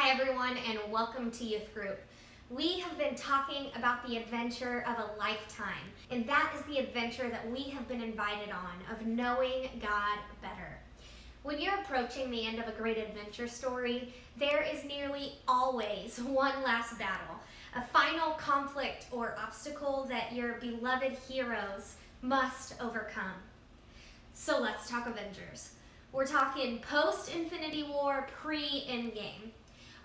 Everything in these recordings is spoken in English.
Hi everyone, and welcome to Youth Group. We have been talking about the adventure of a lifetime, and that is the adventure that we have been invited on of knowing God better. When you're approaching the end of a great adventure story, there is nearly always one last battle, a final conflict or obstacle that your beloved heroes must overcome. So let's talk Avengers. We're talking post-Infinity War, pre-Endgame.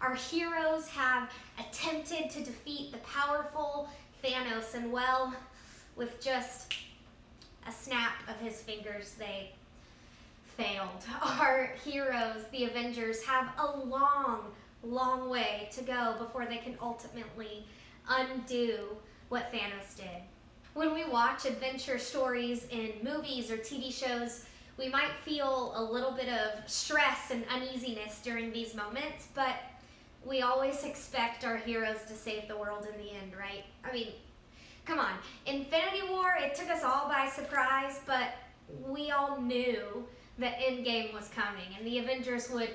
Our heroes have attempted to defeat the powerful Thanos, and well, with just a snap of his fingers, they failed. Our heroes, the Avengers, have a long way to go before they can ultimately undo what Thanos did. When we watch adventure stories in movies or TV shows, we might feel a little bit of stress and uneasiness during these moments, but we always expect our heroes to save the world in the end, right? I mean, come on. Infinity War, it took us all by surprise, but we all knew that Endgame was coming, and the Avengers would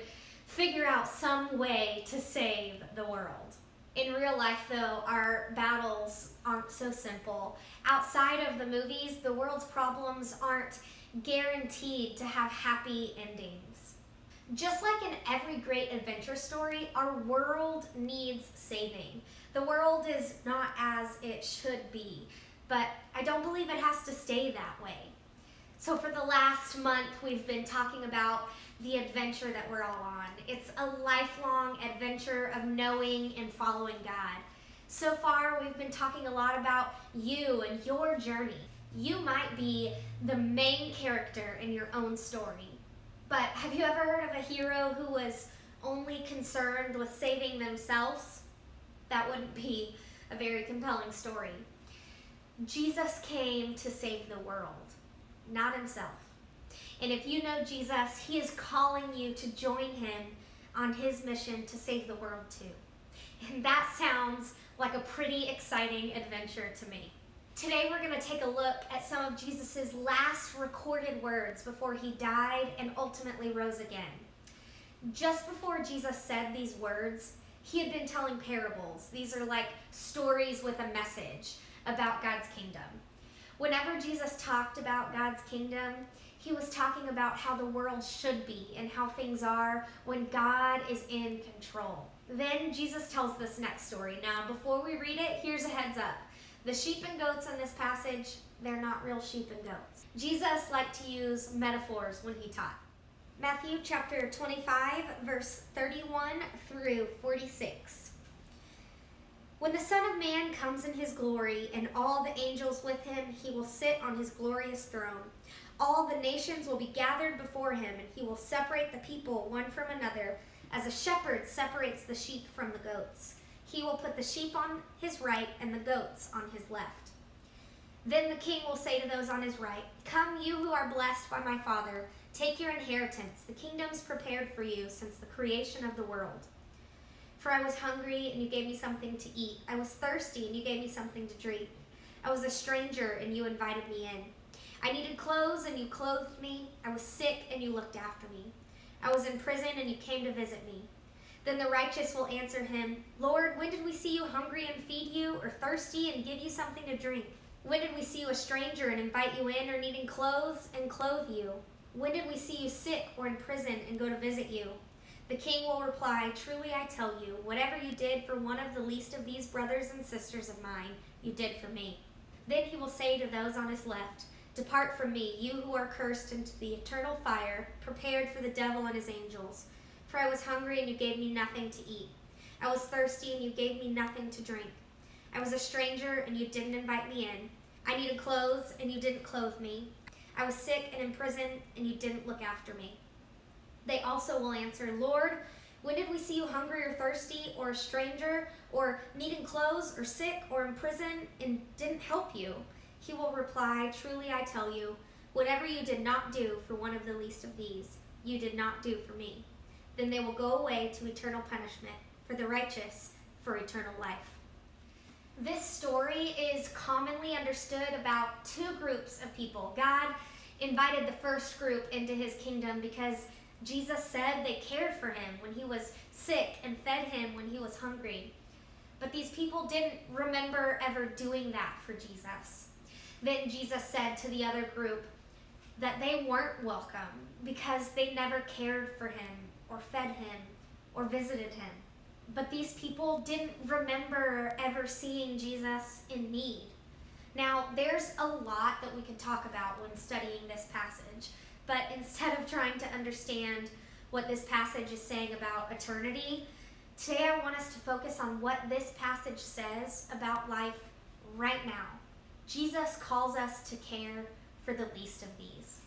figure out some way to save the world. In real life, though, our battles aren't so simple. Outside of the movies, the world's problems aren't guaranteed to have happy endings. Just like in every great adventure story, our world needs saving. The world is not as it should be, but I don't believe it has to stay that way. So for the last month, we've been talking about the adventure that we're all on. It's a lifelong adventure of knowing and following God. So far, we've been talking a lot about you and your journey. You might be the main character in your own story. But have you ever heard of a hero who was only concerned with saving themselves? That wouldn't be a very compelling story. Jesus came to save the world, not himself. And if you know Jesus, he is calling you to join him on his mission to save the world too. And that sounds like a pretty exciting adventure to me. Today we're going to take a look at some of Jesus' last recorded words before he died and ultimately rose again. Just before Jesus said these words, he had been telling parables. These are like stories with a message about God's kingdom. Whenever Jesus talked about God's kingdom, he was talking about how the world should be and how things are when God is in control. Then Jesus tells this next story. Now, before we read it, here's a heads up. The sheep and goats in this passage, they're not real sheep and goats. Jesus liked to use metaphors when he taught. Matthew chapter 25, verse 31 through 46. When the Son of Man comes in his glory and all the angels with him, he will sit on his glorious throne. All the nations will be gathered before him, and he will separate the people one from another, as a shepherd separates the sheep from the goats. He will put the sheep on his right and the goats on his left. Then the king will say to those on his right, "Come, you who are blessed by my Father, take your inheritance, the kingdoms prepared for you since the creation of the world. For I was hungry, and you gave me something to eat. I was thirsty, and you gave me something to drink. I was a stranger, and you invited me in. I needed clothes, and you clothed me. I was sick, and you looked after me. I was in prison, and you came to visit me." Then the righteous will answer him, "Lord, when did we see you hungry and feed you, or thirsty and give you something to drink? When did we see you a stranger and invite you in, or needing clothes and clothe you? When did we see you sick or in prison and go to visit you?" The king will reply, "Truly I tell you, whatever you did for one of the least of these brothers and sisters of mine, you did for me." Then he will say to those on his left, "Depart from me, you who are cursed, into the eternal fire, prepared for the devil and his angels. For I was hungry, and you gave me nothing to eat. I was thirsty, and you gave me nothing to drink. I was a stranger, and you didn't invite me in. I needed clothes, and you didn't clothe me. I was sick and in prison, and you didn't look after me." They also will answer, "Lord, when did we see you hungry or thirsty, or a stranger, or needing clothes, or sick, or in prison, and didn't help you?" He will reply, "Truly I tell you, whatever you did not do for one of the least of these, you did not do for me." Then they will go away to eternal punishment, for the righteous for eternal life. This story is commonly understood about two groups of people. God invited the first group into his kingdom because Jesus said they cared for him when he was sick and fed him when he was hungry. But these people didn't remember ever doing that for Jesus. Then Jesus said to the other group that they weren't welcome because they never cared for him or fed him or visited him. But these people didn't remember ever seeing Jesus in need. Now, there's a lot that we can talk about when studying this passage, but instead of trying to understand what this passage is saying about eternity, today I want us to focus on what this passage says about life right now. Jesus calls us to care for the least of these.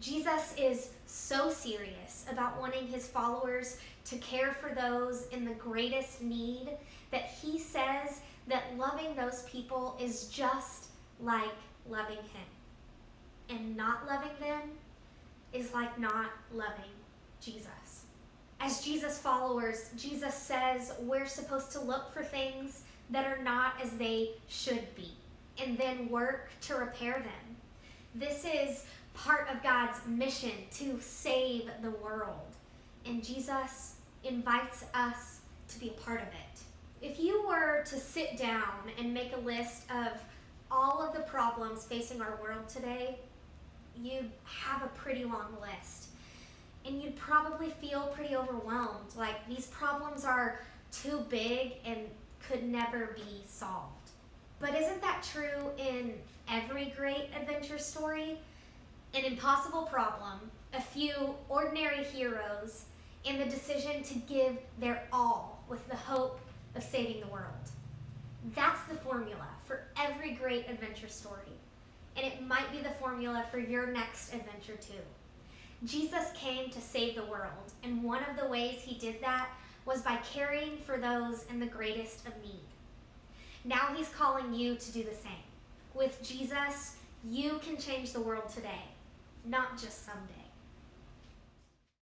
Jesus is so serious about wanting his followers to care for those in the greatest need that he says that loving those people is just like loving him. And not loving them is like not loving Jesus. As Jesus followers, Jesus says we're supposed to look for things that are not as they should be and then work to repair them. This is part of God's mission to save the world, and Jesus invites us to be a part of it. If you were to sit down and make a list of all of the problems facing our world today, you'd have a pretty long list. And you'd probably feel pretty overwhelmed, like these problems are too big and could never be solved. But isn't that true in every great adventure story? An impossible problem, a few ordinary heroes, and the decision to give their all with the hope of saving the world. That's the formula for every great adventure story. And it might be the formula for your next adventure too. Jesus came to save the world, and one of the ways he did that was by caring for those in the greatest of need. Now he's calling you to do the same. With Jesus, you can change the world today, not just someday.